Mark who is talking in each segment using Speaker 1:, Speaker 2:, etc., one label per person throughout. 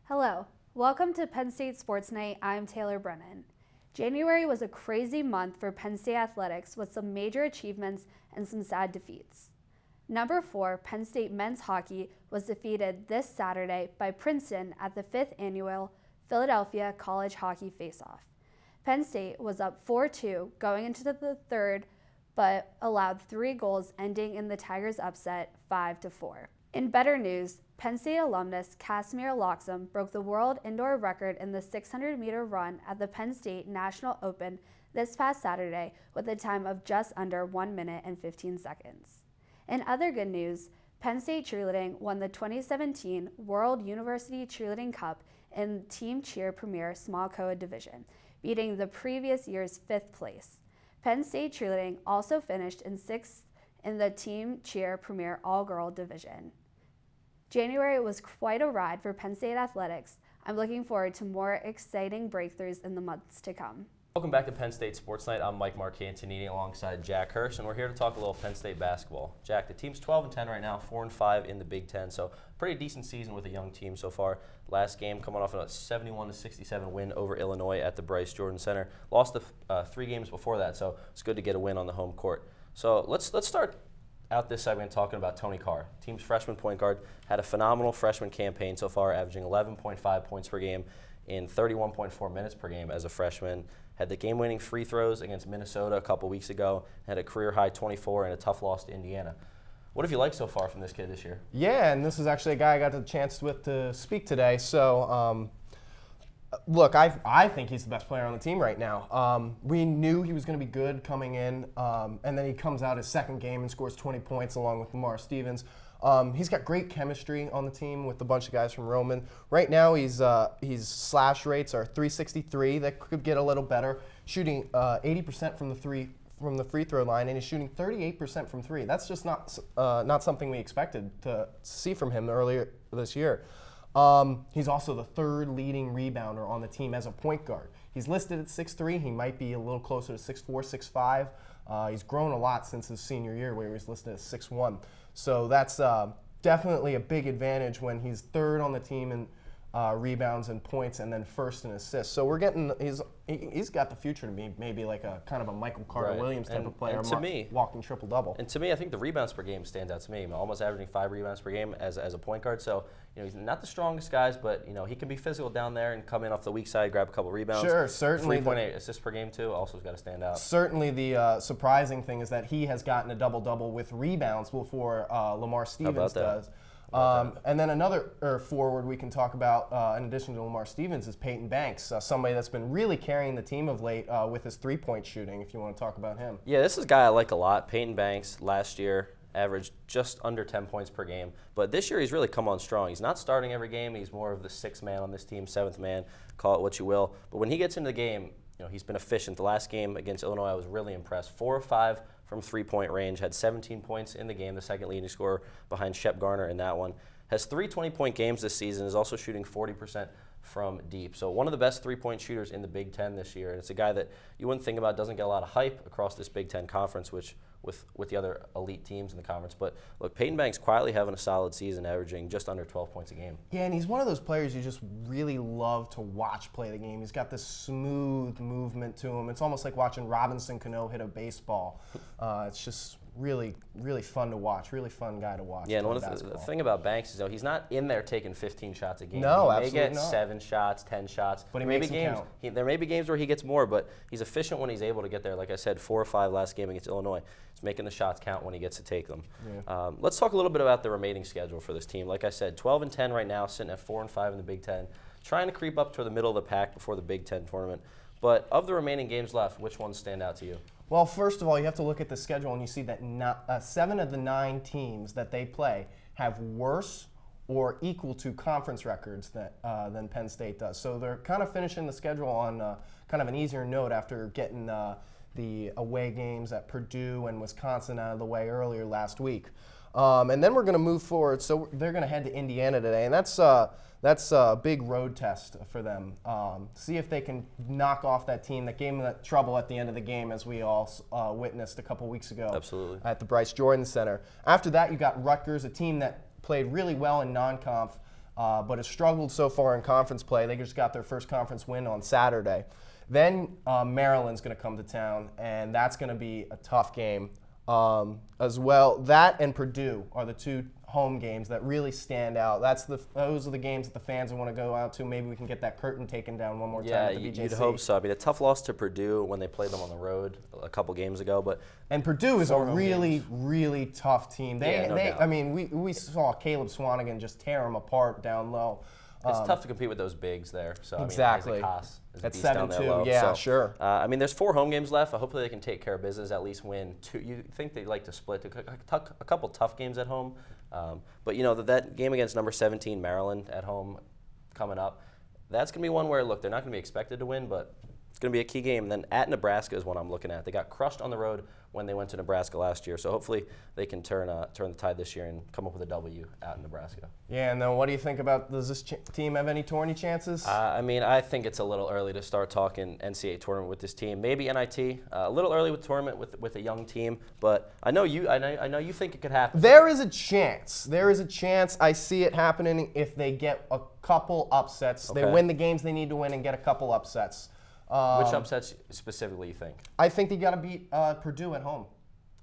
Speaker 1: Hello, welcome to Penn State Sports Night. I'm Taylor Brennan. January was a crazy month for Penn State athletics with some major achievements and some sad defeats. Number 4, Penn State men's hockey was defeated this Saturday by Princeton at the 5th annual Philadelphia College Hockey Faceoff. Penn State was up 4-2 going into the third, but allowed 3 goals, ending in the Tigers' upset 5-4. In better news, Penn State alumnus Casimir Loxam broke the world indoor record in the 600-meter run at the Penn State National Open this past Saturday with a time of just under 1 minute and 15 seconds. In other good news, Penn State cheerleading won the 2017 World University Cheerleading Cup in Team Cheer Premier Small Co-ed Division, beating the previous year's 5th place. Penn State cheerleading also finished in 6th in the Team Cheer Premier All-Girl Division. January was quite a ride for Penn State athletics. I'm looking forward to more exciting breakthroughs in the months to come.
Speaker 2: Welcome back to Penn State Sports Night. I'm Mike Marcantonini alongside Jack Hirsch, and we're here to talk a little Penn State basketball. Jack, the team's 12-10 right now, 4-5 in the Big Ten, so pretty decent season with a young team so far. Last game coming off a 71-67 win over Illinois at the Bryce Jordan Center. Lost the 3 games before that, so it's good to get a win on the home court. So let's start out this segment talking about Tony Carr. Team's freshman point guard had a phenomenal freshman campaign so far, averaging 11.5 points per game in 31.4 minutes per game as a freshman. Had the game-winning free throws against Minnesota a couple weeks ago. Had a career-high 24 and a tough loss to Indiana. What have you liked so far from this kid this year?
Speaker 3: Yeah, and this is actually a guy I got the chance with to speak today. So, look, I think he's the best player on the team right now. We knew he was going to be good coming in, and then he comes out his second game and scores 20 points along with Lamar Stevens. He's got great chemistry on the team with a bunch of guys from Roman. Right now, his slash rates are .363. That could get a little better. Shooting 80% from the free throw line, and he's shooting 38% from 3. That's just not something we expected to see from him earlier this year. He's also the 3rd leading rebounder on the team as a point guard. He's listed at 6'3". He might be a little closer to 6'4", 6'5". He's grown a lot since his senior year where he was listed as 6'1". So that's definitely a big advantage when he's 3rd on the team in rebounds and points, and then 1st in assists. So we're getting he's got the future to be maybe like a kind of a Michael Carter Williams type of player, walking triple double.
Speaker 2: And to me, I think the rebounds per game stands out to me. Almost averaging 5 rebounds per game as a point guard. So he's not the strongest guys, but he can be physical down there and come in off the weak side, grab a couple rebounds.
Speaker 3: Sure, certainly.
Speaker 2: 3.8 assists per game too. Also has got to stand out.
Speaker 3: Certainly, the surprising thing is that he has gotten a double double with rebounds before Lamar Stevens does. And then another forward we can talk about, in addition to Lamar Stevens, is Peyton Banks, somebody that's been really carrying the team of late with his 3-point shooting, if you want to talk about him.
Speaker 2: Yeah, this is a guy I like a lot. Peyton Banks last year averaged just under 10 points per game. But this year he's really come on strong. He's not starting every game. He's more of the 6th man on this team, 7th man, call it what you will. But when he gets into the game, he's been efficient. The last game against Illinois, I was really impressed. 4 of 5 from 3-point range, had 17 points in the game, the second leading scorer behind Shep Garner in that one. Has 3 20-point games this season, is also shooting 40% from deep. So one of the best 3-point shooters in the Big Ten this year. And it's a guy that you wouldn't think about, doesn't get a lot of hype across this Big Ten conference, which with the other elite teams in the conference. But look, Peyton Banks quietly having a solid season, averaging just under 12 points a game.
Speaker 3: Yeah, and he's one of those players you just really love to watch play the game. He's got this smooth movement to him. It's almost like watching Robinson Cano hit a baseball. It's just really, really fun to watch. Really fun guy to watch.
Speaker 2: Yeah, and one of the thing about Banks is, he's not in there taking 15 shots a game.
Speaker 3: No,
Speaker 2: he may
Speaker 3: absolutely
Speaker 2: get
Speaker 3: not.
Speaker 2: 7 shots, 10 shots.
Speaker 3: But he makes them count.
Speaker 2: There may be games where he gets more, but he's efficient when he's able to get there. Like I said, 4 or 5 last game against Illinois. He's making the shots count when he gets to take them. Yeah. Let's talk a little bit about the remaining schedule for this team. Like I said, 12-10 right now, sitting at 4-5 in the Big Ten. Trying to creep up to the middle of the pack before the Big Ten tournament. But of the remaining games left, which ones stand out to you?
Speaker 3: Well, first of all, you have to look at the schedule, and you see that 7 of the 9 teams that they play have worse or equal to conference records than Penn State does. So they're kind of finishing the schedule on kind of an easier note after getting the away games at Purdue and Wisconsin out of the way earlier last week. And then we're going to move forward. So they're going to head to Indiana today, and that's a big road test for them. See if they can knock off that team that gave them that trouble at the end of the game, as we all witnessed a couple weeks ago.
Speaker 2: Absolutely.
Speaker 3: At the Bryce Jordan Center. After that, you got Rutgers, a team that played really well in non-conf but has struggled so far in conference play. They just got their first conference win on Saturday. Then Maryland's going to come to town, and that's going to be a tough game as well. That and Purdue are the two home games that really stand out. Those are the games that the fans want to go out to. Maybe we can get that curtain taken down one more time at the BJC.
Speaker 2: Yeah, you'd hope so. I mean, a tough loss to Purdue when they played them on the road a couple games ago, and
Speaker 3: Purdue is a really tough team.
Speaker 2: No doubt.
Speaker 3: I mean, we saw Caleb Swanigan just tear them apart down low.
Speaker 2: It's tough to compete with those bigs there. So
Speaker 3: exactly.
Speaker 2: I mean, Isaac Haas is a
Speaker 3: At
Speaker 2: beast down there
Speaker 3: 7-2,
Speaker 2: low.
Speaker 3: yeah,
Speaker 2: so,
Speaker 3: sure.
Speaker 2: I mean, there's 4 home games left. Hopefully they can take care of business, at least win 2. You think they'd like to split a couple tough games at home. But, that game against number 17, Maryland, at home coming up, that's going to be one where, look, they're not going to be expected to win, but it's going to be a key game. And then at Nebraska is what I'm looking at. They got crushed on the road when they went to Nebraska last year. So hopefully they can turn the tide this year and come up with a W out in Nebraska.
Speaker 3: Yeah, and then what do you think about, does this team have any tourney chances?
Speaker 2: I mean, I think it's a little early to start talking NCAA tournament with this team. Maybe NIT, a little early with tournament with a young team, but I know you think it could happen.
Speaker 3: There is a chance. There is a chance. I see it happening if they get a couple upsets.
Speaker 2: Okay.
Speaker 3: They win the games they need to win and get a couple upsets.
Speaker 2: Which upsets specifically you think?
Speaker 3: I think they got to beat Purdue at home.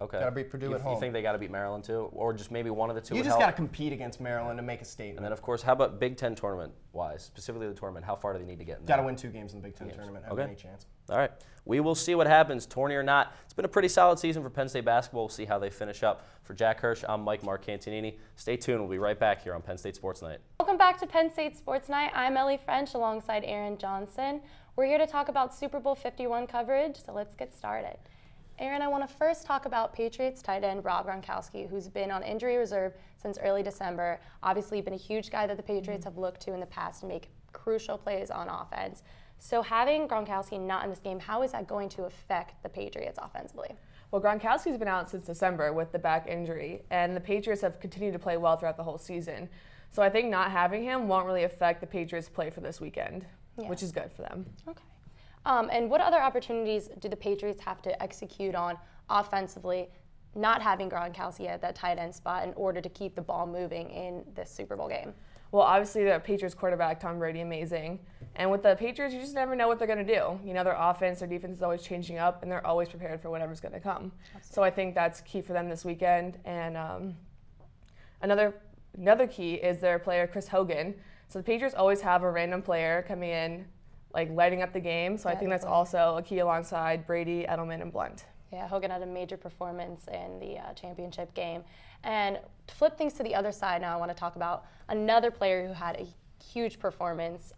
Speaker 2: Okay.
Speaker 3: Got to beat Purdue at home.
Speaker 2: You think they got to beat Maryland too, or just maybe one of the two?
Speaker 3: You just got to compete against Maryland and make a statement.
Speaker 2: And then, of course, how about Big Ten tournament-wise, specifically the tournament? How far do they need to get?
Speaker 3: Got to win 2 games in the Big Ten tournament. Have any chance?
Speaker 2: All right. We will see what happens, tourney or not. It's been a pretty solid season for Penn State basketball. We'll see how they finish up. For Jack Hirsch, I'm Mike Marcantonini. Stay tuned. We'll be right back here on Penn State Sports Night.
Speaker 4: Welcome back to Penn State Sports Night. I'm Ellie French alongside Aaron Johnson. We're here to talk about Super Bowl 51 coverage, so let's get started. Aaron, I want to first talk about Patriots tight end Rob Gronkowski, who's been on injury reserve since early December. Obviously, been a huge guy that the Patriots have looked to in the past to make crucial plays on offense. So having Gronkowski not in this game, how is that going to affect the Patriots offensively?
Speaker 5: Well, Gronkowski's been out since December with the back injury, and the Patriots have continued to play well throughout the whole season. So I think not having him won't really affect the Patriots' play for this weekend, which is good for them.
Speaker 4: Okay. And what other opportunities do the Patriots have to execute on offensively, not having Gronkowski at that tight end spot in order to keep the ball moving in this Super Bowl game?
Speaker 5: Well, obviously the Patriots quarterback, Tom Brady, amazing. And with the Patriots, you just never know what they're going to do. Their offense, their defense is always changing up, and they're always prepared for whatever's going to come. Absolutely. So I think that's key for them this weekend. And another key is their player, Chris Hogan. So the Patriots always have a random player coming in, lighting up the game. So I think that's also a key alongside Brady, Edelman, and Blunt.
Speaker 4: Yeah, Hogan had a major performance in the championship game. And to flip things to the other side now, I want to talk about another player who had a huge performance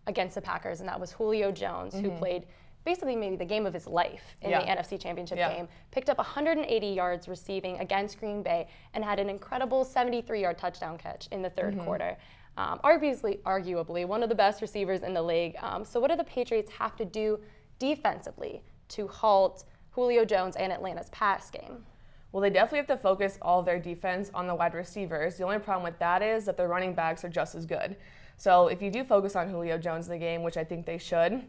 Speaker 4: against the Packers, and that was Julio Jones, who played basically maybe the game of his life in the NFC Championship game. Picked up 180 yards receiving against Green Bay and had an incredible 73-yard touchdown catch in the third quarter. Arguably one of the best receivers in the league. So what do the Patriots have to do defensively to halt Julio Jones and Atlanta's pass game?
Speaker 5: Well, they definitely have to focus all their defense on the wide receivers. The only problem with that is that their running backs are just as good. So if you do focus on Julio Jones in the game, which I think they should,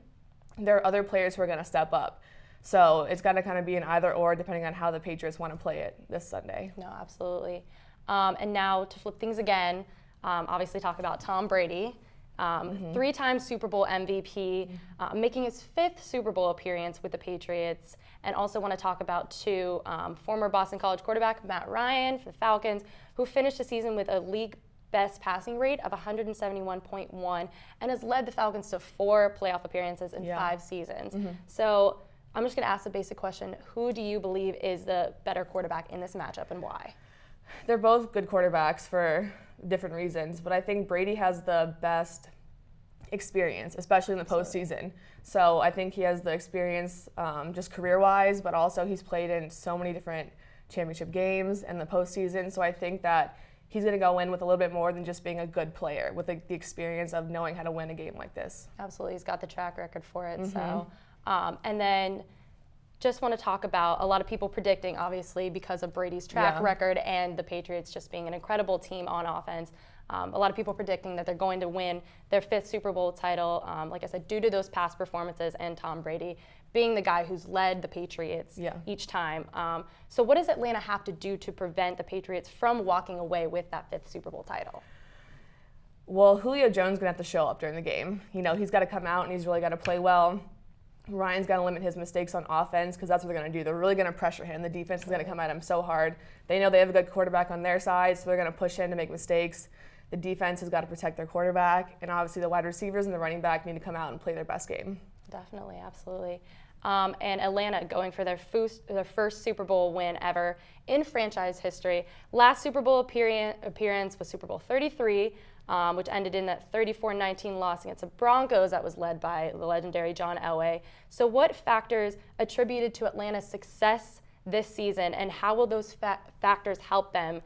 Speaker 5: there are other players who are going to step up. So it's got to kind of be an either or depending on how the Patriots want to play it this Sunday.
Speaker 4: No, absolutely. And now to flip things again, obviously talk about Tom Brady, 3-time Super Bowl MVP, making his 5th Super Bowl appearance with the Patriots, and also want to talk about 2 former Boston College quarterback Matt Ryan for the Falcons, who finished the season with a league best passing rate of 171.1 and has led the Falcons to 4 playoff appearances in 5 seasons. So I'm just going to ask the basic question, who do you believe is the better quarterback in this matchup and why?
Speaker 5: They're both good quarterbacks for different reasons, but I think Brady has the best experience, especially in the postseason. So I think he has the experience just career-wise, but also he's played in so many different championship games and the postseason. So I think that he's going to go in with a little bit more than just being a good player, with the experience of knowing how to win a game like this.
Speaker 4: Absolutely, he's got the track record for it. So, and then just want to talk about a lot of people predicting, obviously, because of Brady's track record and the Patriots just being an incredible team on offense. A lot of people predicting that they're going to win their 5th Super Bowl title, like I said, due to those past performances and Tom Brady being the guy who's led the Patriots each time. So what does Atlanta have to do to prevent the Patriots from walking away with that 5th Super Bowl title?
Speaker 5: Well, Julio Jones is going to have to show up during the game. You know, he's got to come out and he's really got to play well. Ryan's got to limit his mistakes on offense because that's what they're going to do. They're really going to pressure him. The defense is going to come at him so hard. They know they have a good quarterback on their side, so they're going to push in to make mistakes. The defense has got to protect their quarterback, and obviously the wide receivers and the running back need to come out and play their best game.
Speaker 4: Definitely, absolutely. And Atlanta going for their first Super Bowl win ever in franchise history. Last Super Bowl appearance was Super Bowl 33, which ended in that 34-19 loss against the Broncos that was led by the legendary John Elway. So what factors attributed to Atlanta's success this season, and how will those factors help them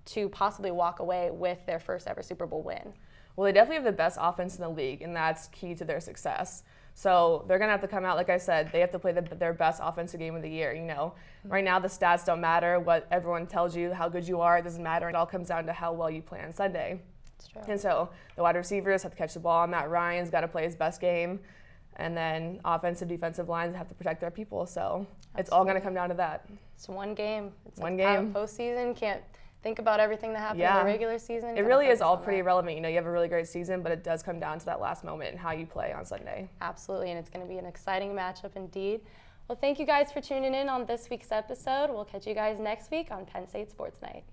Speaker 4: to possibly walk away with their first ever Super Bowl win?
Speaker 5: Well, they definitely have the best offense in the league, and that's key to their success. So they're going to have to come out, like I said, they have to play their best offensive game of the year. You know, right now the stats don't matter. What everyone tells you, how good you are, it doesn't matter. It all comes down to how well you play on Sunday.
Speaker 4: That's true.
Speaker 5: And so the wide receivers have to catch the ball. Matt Ryan's got to play his best game. And then offensive, defensive lines have to protect their people. So it's all going to come down to that.
Speaker 4: It's one game. It's
Speaker 5: one
Speaker 4: like
Speaker 5: game.
Speaker 4: Postseason, can't think about everything that happened in the regular season.
Speaker 5: It really is all pretty irrelevant. You know, you have a really great season, but it does come down to that last moment and how you play on Sunday.
Speaker 4: Absolutely, and it's going to be an exciting matchup indeed. Well, thank you guys for tuning in on this week's episode. We'll catch you guys next week on Penn State Sports Night.